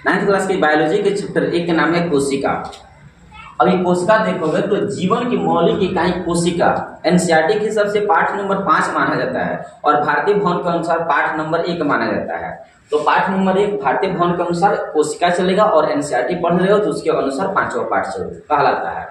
9th class की biology के chapter 1 का नाम है कोशिका। अभी कोशिका देखोगे तो जीवन की मौलिक इकाई कोशिका एनसीईआरटी के हिसाब से पाठ नंबर 5 माना जाता है और भारतीय भवन के अनुसार पाठ नंबर 1 माना जाता है। तो पाठ नंबर 1 भारतीय भवन के अनुसार कोशिका चलेगा और एनसीईआरटी पढ़ रहे हो तो उसके अनुसार 5वां पाठ कहलाता है।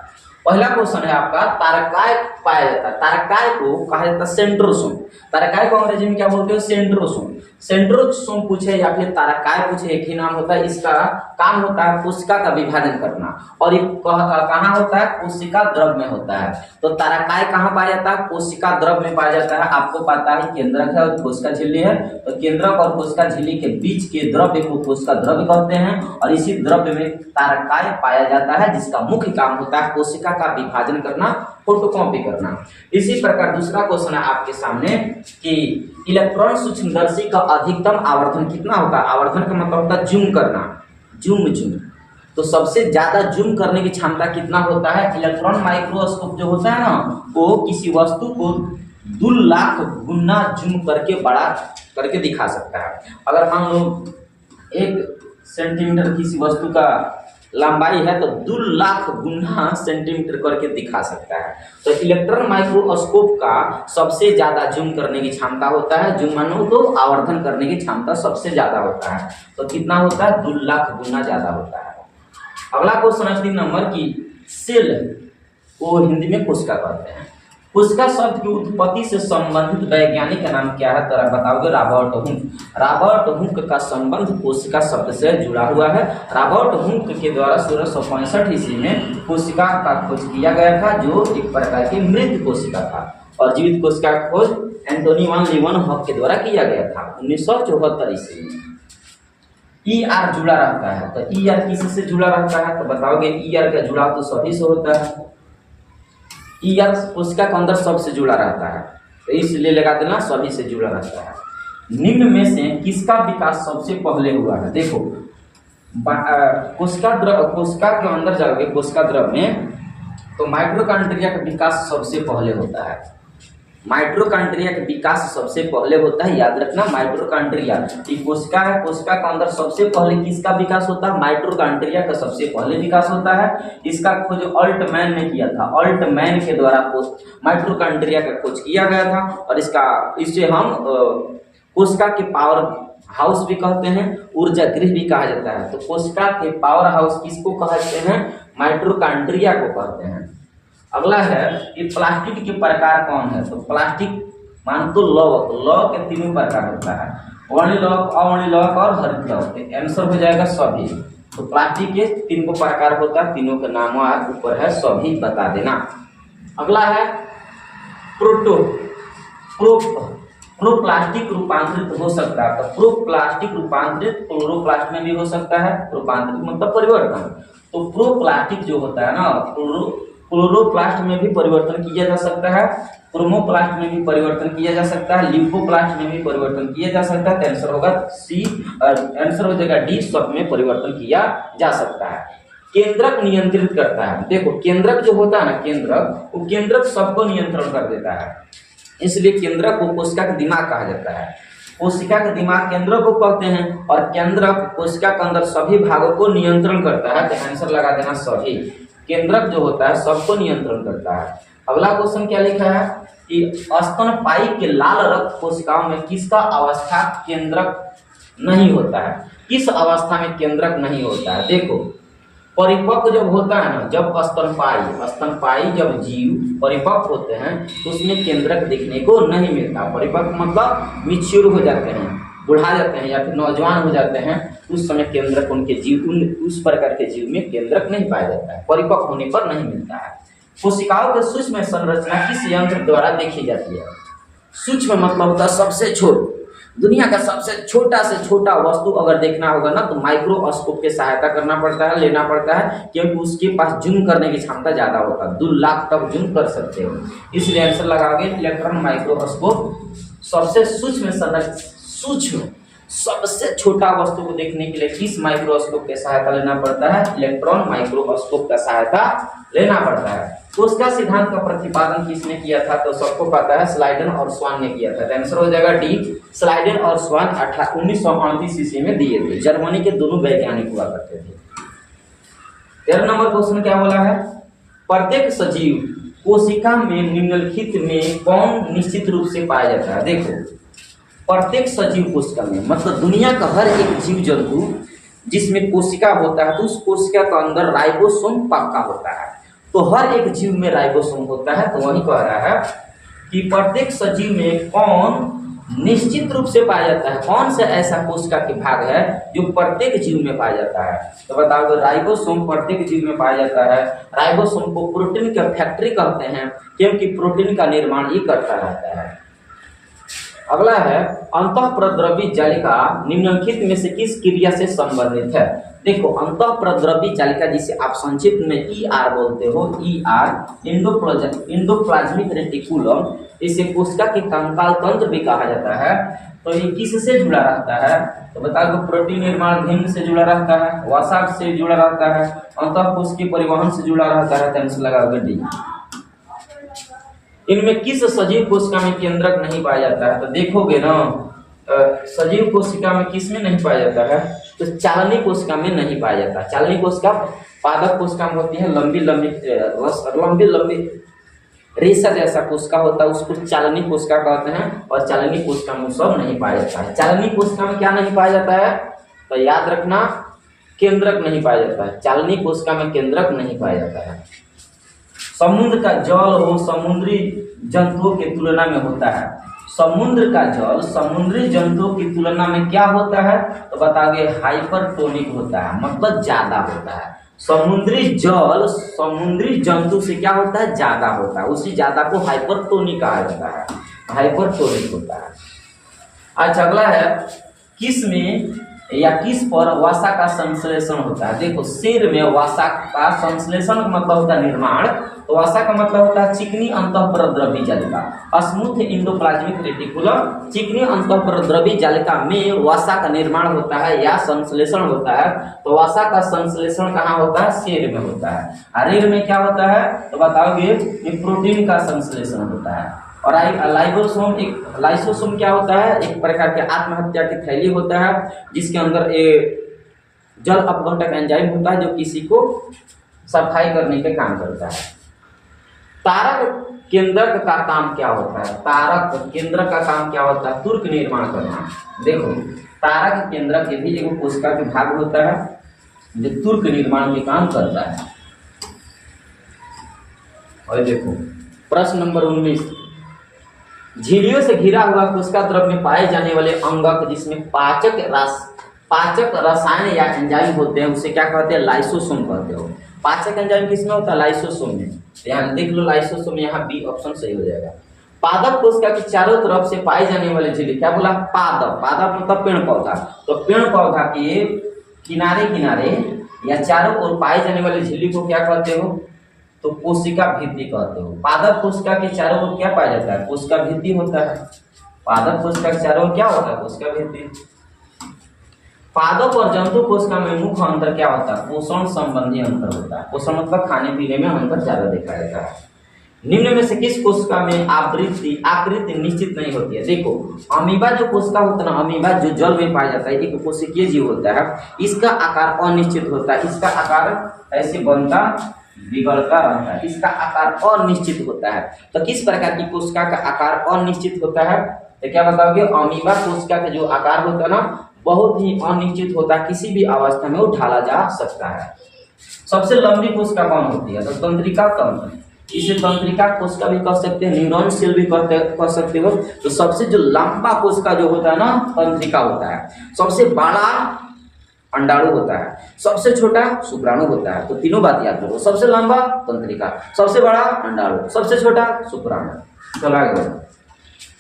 पहला क्वेश्चन है आपका, तारकाय पाया जाता है। तारकाय को कहा जाता है सेंट्रोसोम। तारकाय को अंग्रेजी में क्या बोलते हैं? सेंट्रोसोम। सेंट्रोसोम पूछे या फिर तारकाय पूछे, एक ही नाम होता है। इसका काम होता है कोशिका का विभाजन करना और ये कहाँ होता है? कोशिका द्रव में होता है। तो तारकाय कहाँ पाया जाता है? कोशिका द्रव में पाया जाता है। आपको पता है केंद्रक है और कोशिका झिल्ली है, तो केंद्रक और कोशिका झिल्ली के बीच के द्रव्य को कोशिका द्रव्य कहते हैं और इसी द्रव्य में तारकाय पाया जाता है, जिसका मुख्य काम होता है कोशिका का विभाजन करना, फोटोकॉपी करना। इसी प्रकार दूसरा क्वेश्चन है आपके सामने कि इलेक्ट्रॉन सूक्ष्मदर्शी का अधिकतम आवर्धन कितना होता है? आवर्धन का मतलब होता है जूम करना, जूम। तो सबसे ज्यादा जूम करने की क्षमता कितना होता है? इलेक्ट्रॉन माइक्रोस्कोप जो होता है ना, वो किसी वस्तु को 2 लाख गुना जूम करके बड़ा करके दिखा सकता है। अगर मान लो 1 सेंटीमीटर किसी वस्तु का लंबाई है तो 2 लाख गुना सेंटीमीटर करके दिखा सकता है। तो इलेक्ट्रॉन माइक्रोस्कोप का सबसे ज्यादा जूम करने की क्षमता होता है, जूम मानो तो आवर्धन करने की क्षमता सबसे ज्यादा होता है। तो कितना होता है? 2 लाख गुना ज्यादा होता है। अगला क्वेश्चन है 3 नंबर की, सेल को हिंदी में कोशिका कहते हैं। कोशिका शब्द की उत्पत्ति से संबंधित वैज्ञानिक का नाम क्या है? तो बताओगे रॉबर्ट हुक। रॉबर्ट हुक का संबंध कोशिका शब्द से जुड़ा हुआ है। रॉबर्ट हुक के द्वारा 1665 ईस्वी में कोशिका का खोज किया गया था, जो एक प्रकार की मृत कोशिका था, और जीवित कोशिका का खोज एंटोनी वान लीवनहॉक के द्वारा किया गया था 1974 ईस्वी में। ER जुड़ा रहता है, तो ER किससे जुड़ा रहता है? तो बताओगे ER का जुड़ाव तो सभी से होता है। ER कोशिका के अंदर सबसे जुड़ा रहता है, तो इसलिए लगा देना सभी से जुड़ा रहता है। निम्न में से किसका विकास सबसे पहले हुआ है? देखो कोशिका के अंदर जाओगे, कोशिका द्रव में, तो माइटोकॉन्ड्रिया का विकास सबसे पहले होता है। माइटोकॉन्ड्रिया का विकास सबसे पहले होता है, याद रखना। माइटोकॉन्ड्रिया ये कोशिका है, कोशिका के अंदर सबसे पहले किसका विकास होता है? माइटोकॉन्ड्रिया का सबसे पहले विकास होता है। इसका खोज ऑल्टमैन ने किया था। ऑल्टमैन के द्वारा माइटोकॉन्ड्रिया का खोज किया गया था और इसे हम कोशिका के पावर हाउस भी कहते हैं, ऊर्जा गृह भी कहा जाता है। तो कोशिका के पावर हाउस किसको कहते हैं? माइटोकॉन्ड्रिया को कहते हैं। अगला है कि प्लास्टिक के प्रकार कौन है? तो प्लास्टिक मान तो लौह के 3 प्रकार होता है, वर्णी लौह, अवर्णी लौह और हरित लौह। आंसर हो जाएगा सभी। तो प्लास्टिक के 3 प्रकार होता है, तीनों के नाम ऊपर है, सभी बता देना। अगला है प्रोप्लास्टिक रूपांतरित हो सकता है। तो प्रोप्लास्टिक रूपांतरित क्लोरोप्लास्ट में भी हो सकता है। रूपांतरित मतलब परिवर्तन। तो प्रोप्लास्टिक जो होता है ना, क्लोरोप्लास्ट में भी परिवर्तन किया जा सकता है, क्रोमोप्लास्ट में भी परिवर्तन किया जा सकता है, लिम्फोप्लास्ट में भी परिवर्तन किया जा सकता है। तो आंसर होगा सी, आंसर हो जाएगा डी, सब में परिवर्तन किया जा सकता है। केंद्रक नियंत्रित करता है। देखो केंद्रक जो होता है ना, केंद्रक, वो केंद्रक सबको नियंत्रण कर देता है, इसलिए केंद्रक को कोशिका का दिमाग कहा जाता है। कोशिका का दिमाग केंद्रक को कहते हैं और केंद्रक कोशिका के अंदर सभी भागों को नियंत्रण करता है। तो आंसर लगा देना सभी। केंद्रक जो होता है सबको नियंत्रण करता है। अगला क्वेश्चन क्या लिखा है कि स्तनपायी के लाल रक्त कोशिकाओं में किसका अवस्था केंद्रक नहीं होता है? किस अवस्था में केंद्रक नहीं होता है? देखो परिपक्व जब होता है ना, जब स्तनपायी जब जीव परिपक्व होते हैं तो उसमें केंद्रक देखने को नहीं मिलता। परिपक्व मतलब मिच्योर हो जाते हैं, बुढ़ा जाते हैं या फिर नौजवान हो जाते हैं, उस समय केंद्रक उनके जीव उस प्रकार के जीव में केंद्रक नहीं पाया जाता है, परिपक्व होने पर नहीं मिलता है। कोशिकाओं की सूक्ष्म संरचना किस यंत्र द्वारा देखी जाती है? सूक्ष्म मतलब होता है सबसे छोटा। दुनिया का सबसे छोटा से छोटा वस्तु अगर देखना होगा ना तो माइक्रोस्कोप की सहायता करना पड़ता है, लेना पड़ता है, क्योंकि उसके पास जूम करने की क्षमता ज्यादा होता है, 2 लाख तक जूम कर सकते हो। इसलिए आंसर लगाओगे इलेक्ट्रॉन माइक्रोस्कोप सबसे सबसे छोटा वस्तु को देखने के लिए किस माइक्रोस्कोप की सहायता लेना पड़ता है? इलेक्ट्रॉन माइक्रोस्कोप का सहायता लेना पड़ता है। तो उसका सिद्धांत का प्रतिपादन किसने किया था? तो सबको पता है, स्लाइडन और स्वान ने किया था। आंसर हो जाएगा डी, स्लाइडन और स्वान 1938 ईस्वी में दिए थे। जर्मनी के दोनों वैज्ञानिक हुआ करते थे। 13 नंबर क्वेश्चन क्या बोला है? प्रत्येक सजीव कोशिका में निम्नलिखित में कौन निश्चित रूप से पाया जाता है? देखो, प्रत्येक सजीव कोशिका में मतलब दुनिया का हर एक जीव जंतु जिसमें कोशिका होता है तो उस कोशिका के अंदर राइबोसोम पक्का होता है। तो हर एक जीव में राइबोसोम होता है। तो वही कह रहा है कि प्रत्येक सजीव में कौन निश्चित रूप से पाया जाता है, कौन सा ऐसा कोशिका के भाग है जो प्रत्येक जीव में पाया जाता है? तो बताओ, राइबोसोम प्रत्येक जीव में पाया जाता है। राइबोसोम को प्रोटीन का फैक्ट्री कहते हैं क्योंकि प्रोटीन का निर्माण ये करता रहता है। अगला है, अंतःप्रद्रवी जालिका निम्नलिखित में से किस क्रिया से संबंधित है? देखो, अंतःप्रद्रवी जालिका जिसे आप संक्षिप्त में ER बोलते हो, ER इंडोप्लाज्मिक रेटिकुलम, इसे कोशिका के कंकाल तंत्र भी कहा जाता है। तो ये किससे जुड़ा रहता है? तो बताओ, प्रोटीन निर्माण भिन्न से जुड़ा रहता है, वसा से जुड़ा रहता है, अंतःकोशिकीय परिवहन से जुड़ा रहता है। आंसर लगाओगे डी। इनमें किस सजीव कोशिका में केंद्रक नहीं पाया जाता है? तो देखोगे ना, सजीव कोशिका में किस में नहीं पाया जाता है? तो चालनी कोशिका में नहीं पाया जाता। चालनी कोशिका पादप कोशिका में होती है, लंबी लंबी रेशा जैसा कोशिका होता है, उसको चालनी कोशिका कहते हैं। और चालनी कोशिका में सब नहीं पाया जाता है। चालनी कोशिका में क्या नहीं पाया जाता है? तो याद रखना, केंद्रक नहीं पाया जाता है। चालनी कोशिका में केंद्रक नहीं पाया जाता है। समुद्र का जल हो समुद्री जंतुओं की तुलना में होता है। समुद्र का जल समुद्री जंतुओं की तुलना में क्या होता है? तो बताओगे, हाइपरटोनिक होता है, मतलब ज्यादा होता है। समुद्री जल समुद्री जंतु से क्या होता है? ज्यादा होता है। उसी ज्यादा को हाइपरटोनिक कहा जाता है, हाइपरटोनिक होता है। अच्छा, अगला है, किस में या किस पर वसा का संश्लेषण होता है? देखो, सिर में वसा का संश्लेषण का मतलब होता है निर्माण। तो वसा का मतलब होता है चिकनी अंतःप्रद्रवी जालिका। स्मूथ इंडोप्लाज्मिक रेटिकुलम, चिकनी अंतःप्रद्रवी जालिका में वसा का निर्माण होता है या संश्लेषण होता है। तो वसा का संश्लेषण कहाँ होता है? सिर में होता है। रीढ़ में क्या होता है? तो बताओगे, प्रोटीन का संश्लेषण होता है। और लाइसोसोम क्या होता है? एक प्रकार के आत्महत्या की थैली होता है जिसके अंदर एक जल अपघटक एंजाइम होता है जो किसी को सफाई करने के काम करता है। तारक केंद्रक का काम क्या होता है? तारक केंद्रक का काम क्या होता है? तुर्क निर्माण करना। देखो, तारक केंद्रक के भी एक कोशिका के भाग होता है जो तुर्क निर्माण के काम करता है। और देखो, प्रश्न नंबर 19, झिल्लियों से घिरा हुआ कोशिका द्रव में पाए जाने वाले अंगक जिसमें पाचक रसायन या एंजाइम होते हैं उसे क्या कहते हैं? लाइसोसोम कहते हो। पाचक एंजाइम किसमें होता है? लाइसोसोम में। यहाँ देख लो, लाइसोसोम, यहाँ बी ऑप्शन सही हो जाएगा। पादप कोशिका की चारों तरफ से पाई जाने वाली झिल्ली, क्या बोला? पादप मतलब पेड़ पौधा। तो पेड़ पौधा के किनारे किनारे या चारों ओर पाई जाने वाली झिल्ली को क्या कहते हो? तो कोशिका भित्ति कहते हो। पादप कोशिका के चारों ओर क्या पाया जाता है? कोशिका भित्ति होता है। पादप कोशिका के चारों ओर क्या होता है? कोशिका भित्ति। पादप और जंतु कोशिका में मुख्य अंतर क्या होता है? पोषण संबंधी अंतर होता है। पोषण मतलब खाने पीने में अंतर ज्यादा देखा जाता है। निम्न में से किस कोशिका में आकृति निश्चित नहीं होती है? देखो, अमीबा जो कोशिका होता है ना, अमीबा जो जल में पाया जाता है, एक कोशिकीय जीव होता है। इसका आकार अनिश्चित होता है। इसका आकार ऐसे बनता बिगड़ता रहता है। इसका आकार अनिश्चित होता है। तो किस प्रकार की कोशिका का आकार अनिश्चित होता है? तो क्या बताओगे? अमीबा कोशिका का जो आकार होता है ना, बहुत ही अनिश्चित होता है। किसी भी अवस्था में वो ढाला जा सकता है। सबसे लंबी कोशिका कौन होती है? तो तंत्रिका तंत्र। इसे तंत्रिका कोशिका भी कह सकते हैं, न्यूरॉन सेल भी कह सकते हो। तो सबसे जो लंबा कोशिका जो होता है ना, तंत्रिका होता है। सबसे बड़ा अंडाणु होता है, सबसे छोटा शुक्राणु होता है। तो तीनों बात याद करो, सबसे लंबा तंत्रिका, सबसे बड़ा अंडाणु, सबसे छोटा शुक्राणु। चलो आगे बढ़ो।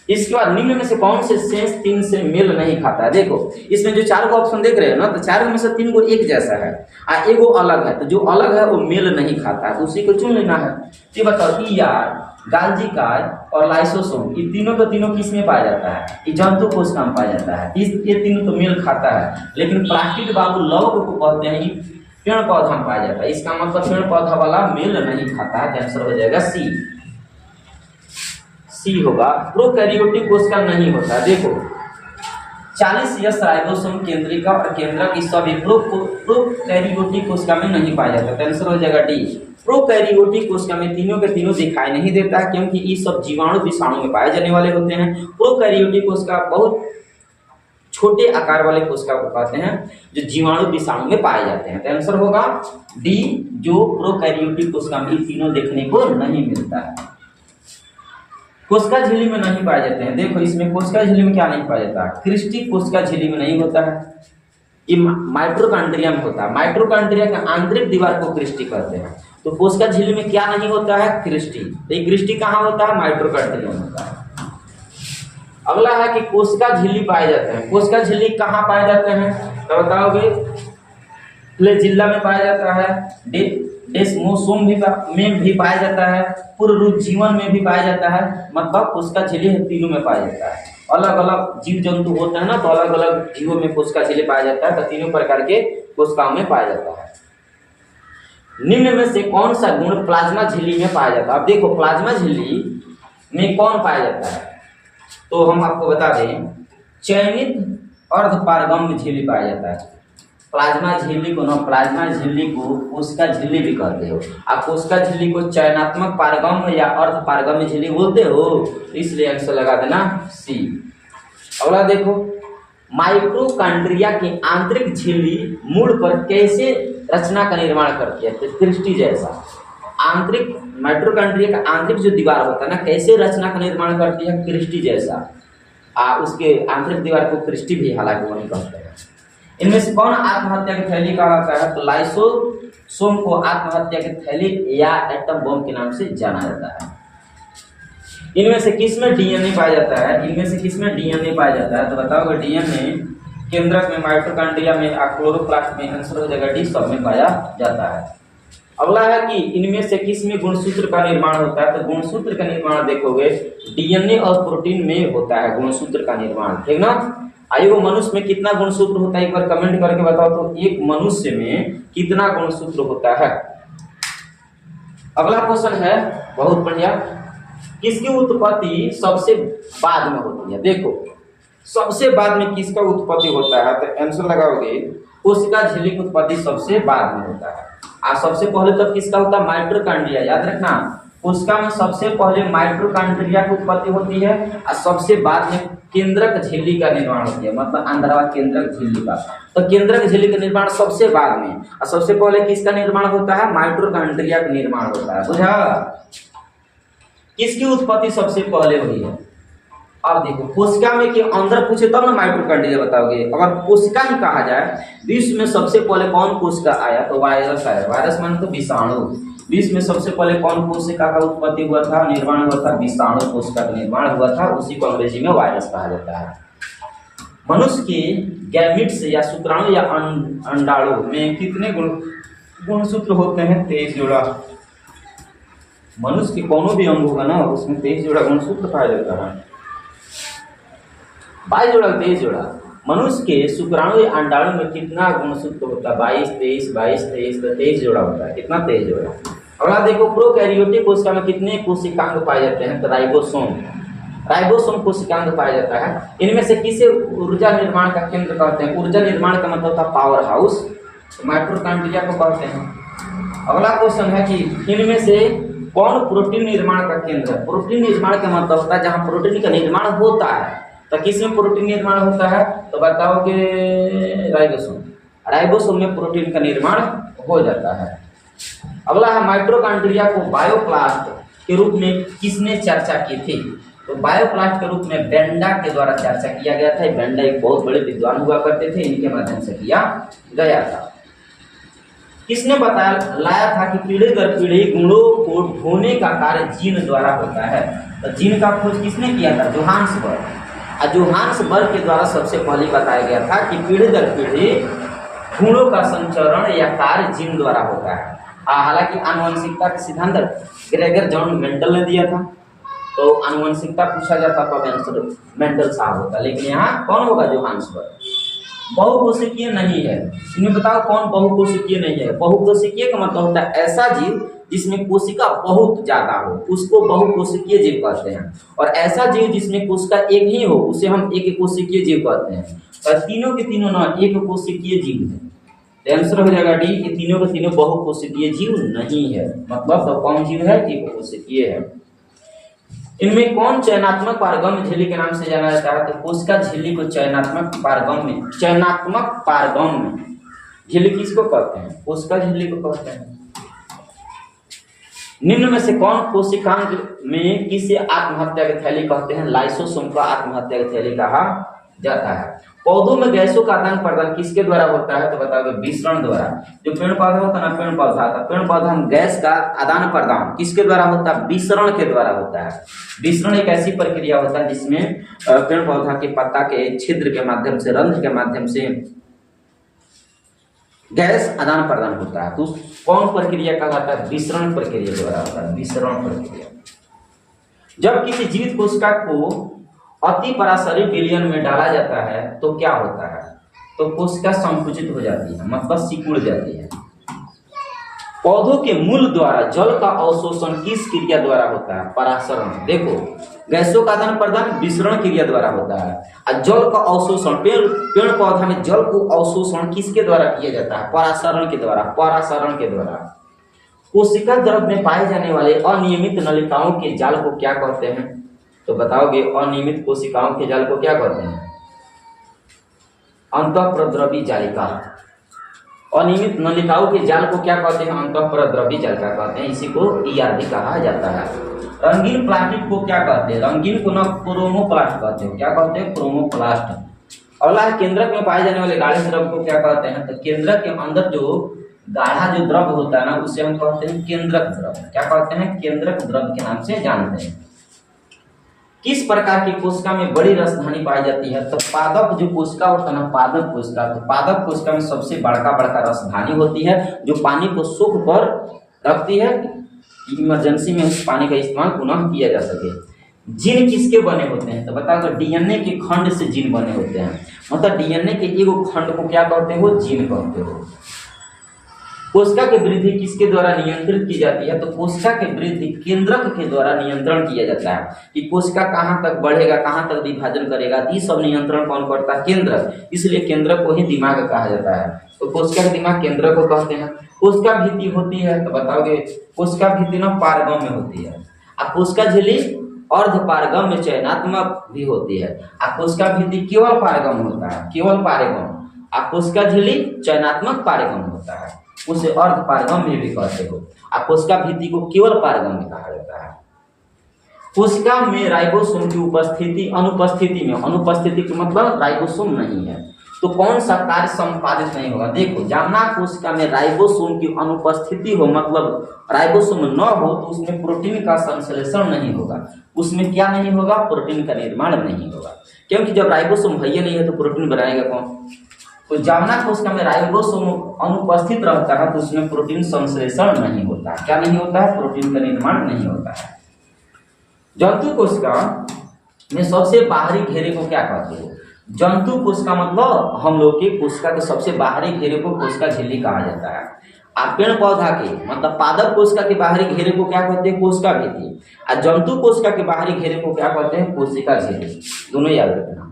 इसके बाद निम्न में से कौन से शेष तीन से मेल नहीं खाता है? देखो इसमें जो चार को ऑप्शन देख रहे हैं ना, तो चार में से तीन को एक जैसा है और एगो अलग है, तो जो अलग है वो मेल नहीं खाता है, तो उसी को चुन लेना है। तो ये बताओ ER, गाल्जी कार्ड और लाइसोसोम, ये तीनों का तीनों किस में पाया जाता है? ये जंतु कोशिका में पाया जाता है। ये तीनों तो मेल खाता है, लेकिन प्लास्टिड बाबू लौक को कहते हैं पेड़ पौधा में पाया जाता है। इसका मतलब पेड़ पौधा वाला मेल नहीं खाता है। आंसर हो जाएगा सी होगा। प्रोकैरियोटिक कोशिका नहीं होता। देखो 40S राइबोसोम केंद्रिका और केंद्रक इस सभी प्रोकैरियोटिक कोशिका में नहीं पाया जाता, तो आंसर हो जाएगा डी। प्रोकैरियोटिक कोशिका में तीनों के तीनों दिखाई नहीं देता है, क्योंकि ये सब जीवाणु विषाणु में पाए जाने वाले होते हैं। प्रोकैरियोटिक कोशिका बहुत छोटे आकार वाले कोशिका को कहते हैं जो जीवाणु विषाणु में पाए जाते हैं, तो आंसर होगा डी, जो प्रोकैरियोटिक कोशिका में तीनों देखने को नहीं मिलता है। कोशिका झिल्ली में नहीं पाए जाते हैं। देखो इसमें कोशिका झिल्ली में क्या नहीं पाया जाता? क्रिस्टी कोशिका झिल्ली में नहीं होता है, ये माइटोकॉन्ड्रिया में होता है। माइटोकॉन्ड्रिया के आंतरिक दीवार को क्रिस्टी कहते हैं। तो कोशिका झिल्ली में क्या नहीं होता है? क्रिस्टी। तो ये क्रिस्टी कहाँ होता है? माइटोकॉन्ड्रिया में होता है। अगला है कि कोशिका झिल्ली पाए जाते हैं। कोशिका झिल्ली कहाँ पाए जाते हैं तो बताओगे? फ्लैजिला में पाया जाता है, डेस्मोसोम में भी पाया जाता है, पुनरुज्जीवन में भी पाया जाता है। मतलब कोशिका झिल्ली तीनों में पाया जाता है। अलग अलग जीव जंतु होते हैं ना, तो अलग अलग जीवों में कोशिका झिल्ली पाया जाता है, तो तीनों प्रकार के कोशिकाओं में पाया जाता है। निम्न में से कौन सा गुण प्लाज्मा झिल्ली में पाया जाता है? अब देखो प्लाज्मा झिल्ली में कौन पाया जाता है, तो हम आपको बता दें चयनित अर्धपारगम्य झिल्ली पाया जाता है। प्लाज्मा झिल्ली को कोशिका झिल्ली भी कहते हो। आप कोशिका झिल्ली को चयनात्मक पारगम्य या अर्धपारगम्य झिल्ली बोलते हो, इसलिए आंसर लगा देना सी। अगला देखो माइटोकॉन्ड्रिया की आंतरिक झिल्ली मुड़कर कैसे रचना का निर्माण करती है? तो क्रिस्टी जैसा। आंतरिक माइटोकॉन्ड्रिया का आंतरिक जो दीवार होता है ना, कैसे रचना का निर्माण करती है? क्रिस्टी जैसा। उसके आंतरिक दीवार को क्रिस्टी भी हालांकि वही कहते हैं। इनमें से कौन आत्महत्या की थैली कहलाता है? तो लाइसोसोम को आत्महत्या की थैली या एटम बम के नाम से जाना जाता है। इनमें से किसमें डीएनए पाया जाता है? इनमें से किसमें डीएनए पाया जाता है? तो बताओगे डीएनए केंद्रक में, माइटोकॉन्ड्रिया में, क्लोरोप्लास्ट में। आंसर हो जाएगा डी, सब में पाया जाता है। अगला है कि इनमें से किसमें गुणसूत्र का निर्माण होता है? तो गुणसूत्र का निर्माण देखोगे डीएनए और प्रोटीन में होता है गुणसूत्र का निर्माण, ठीक ना। आइए मनुष्य में कितना गुणसूत्र होता है एक बार कमेंट करके बताओ तो, एक मनुष्य में कितना गुणसूत्र होता है? अगला क्वेश्चन है बहुत बढ़िया, किसकी उत्पत्ति सबसे बाद में होती है? देखो सबसे बाद में किसका उत्पत्ति होता है? तो आंसर लगाओगे कोशिका झिल्ली की उत्पत्ति सबसे बाद में होता है। सबसे पहले तब किसका होता है? माइटोकॉन्ड्रिया। याद रखना कोशिका में सबसे पहले माइटोकॉन्ड्रिया की उत्पत्ति होती है और सबसे बाद में केंद्रक झिल्ली का निर्माण होती है, मतलब अंदरवा केंद्रक झिल्ली का। तो केंद्रक झिल्ली का निर्माण सबसे बाद में, और सबसे पहले किसका निर्माण होता है? माइटोकॉन्ड्रिया का निर्माण होता है। बुझा? किसकी उत्पत्ति सबसे पहले हुई है? अब देखो कोशिका में के अंदर पूछे तब ना माइटोकॉन्ड्रिया बताओगे। अगर कोशिका ही कहा जाए विश्व में सबसे पहले कौन कोशिका आया? तो वायरस आया। वायरस मान तो विषाणु। विश्व में सबसे पहले कौन कोशिका का उत्पत्ति हुआ था, निर्माण हुआ था? विषाणु कोशिका का निर्माण हुआ था, उसी को अंग्रेजी में वायरस कहा जाता है। मनुष्य के गैमिट्स या शुक्राणु या अंडाणु में कितने गुणसूत्र होते हैं? 23 जोड़ा। मनुष्य के कोनो भी अंग होगा ना उसमें 23 जोड़ा गुणसूत्र पाया जाता है। 22 जोड़ा 23 जोड़ा। मनुष्य के शुक्राणु या अंडाणु में कितना गुणसूत्र होता है? 22 23 22 23, तो 23 जोड़ा होता है। कितना? 23 जोड़ा। अगला देखो प्रोकैरियोटिक कोशिका में कितने कोशिकांग पाए जाते हैं? तो राइबोसोम कोशिकांग पाया जाता है। इनमें से किसे ऊर्जा निर्माण का केंद्र कहते हैं? ऊर्जा निर्माण का मतलब था पावर हाउस, माइटोकॉन्ड्रिया को कहते हैं। अगला क्वेश्चन है कि इनमें से कौन प्रोटीन निर्माण का केंद्र है? प्रोटीन निर्माण का मतलब होता है जहाँ प्रोटीन का निर्माण होता है। तो किसमें प्रोटीन निर्माण होता है? तो बताओगे राइबोसोम में प्रोटीन का निर्माण हो जाता है। अगला है माइटोकॉन्ड्रिया को बायोप्लास्ट के रूप में किसने चर्चा की थी? तो बायोप्लास्ट के रूप में बेंडा के द्वारा चर्चा किया गया था। बेंडा एक बहुत बड़े विद्वान हुआ करते थे, इनके माध्यम से किया गया था। किसने बताया लाया था कि पीढ़ी दर पीढ़ी गुणों को ढोने का कार्य जीन द्वारा होता है। तो जीन का खोज किसने किया था? जोहान्सबर्ग। और जोहान्सबर्ग के द्वारा सबसे पहले बताया गया था कि पीढ़ी दर पीढ़ी गुणों का संचरण या कार्य जीन द्वारा होता है। हालांकि आनुवंशिकता का सिद्धांत ग्रेगर जॉन मेंडल ने दिया था, तो आनुवंशिकता पूछा जाता तो आंसर मेंडल साहब होता, लेकिन यहाँ कौन होगा? जोहान्सबर्ग। बहुकोशिकीय नहीं है, इन्हें बताओ कौन बहुकोशिकीय नहीं है? बहुकोशिकीय का मतलब होता है ऐसा जीव जिसमें कोशिका बहुत ज्यादा हो, उसको बहुकोशिकीय जीव कहते हैं। और ऐसा जीव जिसमें कोशिका एक ही हो, उसे हम एक कोशिकीय जीव कहते हैं। और तीनों के तीनों ना एक कोशिकीय जीव है। आंसर हो जाएगा डी, ये तीनों के तीनों बहुकोशिकीय जीव नहीं है। मतलब तो कौन जीव है? एक कोशिकीय है। इनमें कौन चयनात्मक पारगम्य झिल्ली के नाम से जाना जाता है? तो कोशिका झिल्ली को चयनात्मक पारगम्य झिल्ली किसको कहते हैं? कोशिका झिल्ली को कहते हैं। निम्न में से कौन कोशिकांग में किसे आत्महत्या की थैली कहते हैं? लाइसोसोम को आत्महत्या की थैली कहा जाता है। पौधों में गैसों का आदान प्रदान किसके द्वारा होता है? तो बताओगे विसरण द्वारा। जो पेड़ पौधा होता है ना, पेड़ पौधा था, पेड़ पौधा में गैस का आदान प्रदान किसके द्वारा होता है? विसरण के द्वारा होता है। विसरण एक ऐसी प्रक्रिया होता है जिसमें पेड़ पौधा के पत्ता के छिद्र के माध्यम से, रंध्र के माध्यम से गैस आदान प्रदान होता है। तो कौन प्रक्रिया कहलाता है? विसरण प्रक्रिया द्वारा होता है, विसरण प्रक्रिया। जब किसी जीवित कोशिका को अति पराशरीर विलयन में डाला जाता है तो क्या होता है? तो कोशिका संकुचित हो जाती है, मतलब सिकुड़ जाती है। पौधों के मूल द्वारा जल का अवशोषण किस क्रिया द्वारा होता है? परासरण। देखो, गैसों का आदान प्रदान विसरण क्रिया द्वारा होता है, और जल का अवशोषण पेड़ पौधा में जल को अवशोषण किसके द्वारा किया जाता है? परासरण के द्वारा, परासरण के द्वारा। कोशिका द्रव में पाए जाने वाले अनियमित नलिकाओं के जाल को क्या कहते हैं? तो बताओगे अनियमित कोशिकाओं के जाल को क्या कहते हैं? अंतःप्रद्रवी जालिका। अनियमित नलिकाओं के जाल को क्या कहते हैं? अंतःप्रद्रवी जालिका कहते हैं। इसी को ईआरडी कहा जाता है। रंगीन प्लास्टिक को क्या कहते हैं? रंगीन को ना क्रोमोप्लास्ट कहते हैं। क्या कहते हैं? क्रोमोप्लास्ट। अगला है केंद्रक में पाए जाने वाले गाढ़े द्रव को क्या कहते हैं? तो केंद्रक के अंदर जो गाढ़ा जो द्रव होता है ना, उसे हम कहते हैं केंद्रक द्रव। क्या कहते हैं? केंद्रक द्रव के नाम से जानते हैं। किस प्रकार की कोशिका में बड़ी रसधानी पाई जाती है? तो पादप जो कोशिका होता है ना, पादप कोशिका, तो पादप कोशिका में सबसे बड़का रसधानी होती है, जो पानी को सूख कर रखती है, इमरजेंसी में उस पानी का इस्तेमाल पुनः किया जा सके। जीन किसके बने होते हैं? तो बताओ, डीएनए के खंड से जीन बने होते हैं। मतलब डीएनए के एगो खंड को क्या कहते हो? जीन कहते हो। कोशिका की वृद्धि किसके द्वारा नियंत्रित की जाती है? तो कोशिका की वृद्धि केंद्रक के द्वारा नियंत्रण किया जाता है कि कोशिका कहाँ तक बढ़ेगा, कहाँ तक विभाजन करेगा, ये सब नियंत्रण कौन करता है? केंद्रक। इसलिए केंद्रक को ही दिमाग कहा जाता है। तो कोशिका का दिमाग केंद्रक को कहते हैं। कोशिका भित्ति होती है, तो बताओगे कोशिका भित्ति ना पारगम्य होती है, और कोशिका झिल्ली अर्ध पारगम्य चयनात्मक भी होती है। और कोशिका भित्ति केवल पारगम्य होता है, केवल पारगम्य, और कोशिका झिल्ली चयनात्मक पारगम्य होता है, उसे अर्ध पारगम्य भी कहते हो। और कोशिका भित्ति को केवल पारगम्य कहा जाता है। कोशिका में राइबोसोम की उपस्थिति अनुपस्थिति में, अनुपस्थिति का मतलब राइबोसोम नहीं है, तो कौन सा कार्य संपादित नहीं होगा? देखो, जामना कोशिका में राइबोसोम की अनुपस्थिति हो, मतलब राइबोसोम न हो, तो उसमें प्रोटीन का संश्लेषण नहीं होगा। उसमें क्या नहीं होगा? प्रोटीन का निर्माण नहीं होगा, क्योंकि जब राइबोसोम है नहीं है तो प्रोटीन बनाएगा कौन? तो जामना कोशिका में राइबोसोम अनुपस्थित रहता है, तो उसमें प्रोटीन संश्लेषण नहीं होता है। क्या नहीं होता है? प्रोटीन का निर्माण नहीं होता है। जंतु कोशिका में सबसे बाहरी घेरे को क्या कहते हो? जंतु कोशिका मतलब हम लोग की कोशिका के सबसे बाहरी घेरे को कोशिका झिल्ली कहा जाता है। और पेड़ पौधा के मतलब पादप कोशिका के बाहरी घेरे को क्या कहते हैं? कोशिका भित्ति। और जंतु कोशिका के बाहरी घेरे को क्या कहते हैं? कोशिका झिल्ली। दोनों याद रखना।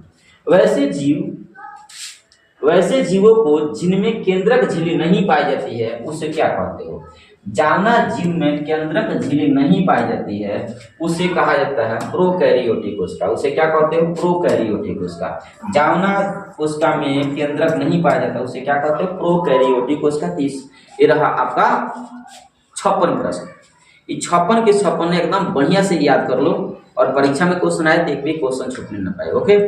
वैसे जीवों को जिनमें केंद्रक झिल्ली नहीं पाई जाती है उसे क्या कहते हो? जामना जीव में केंद्रक झिल्ली नहीं पाई जाती है उसे कहा जाता है प्रोकैरियोटिक कोशिका। उसे क्या कहते हो? प्रोकैरियोटिक कोशिका। जामना कोशिका में केंद्रक नहीं पाया जाता उसे क्या कहते हो? प्रोकैरियोटिक कोशिका। ये रहा आपका 56 प्रश्न। ये 56 के 56 एकदम बढ़िया से याद कर लो, और परीक्षा में क्वेश्चन आए तो एक भी क्वेश्चन छूटने न पाए। ओके।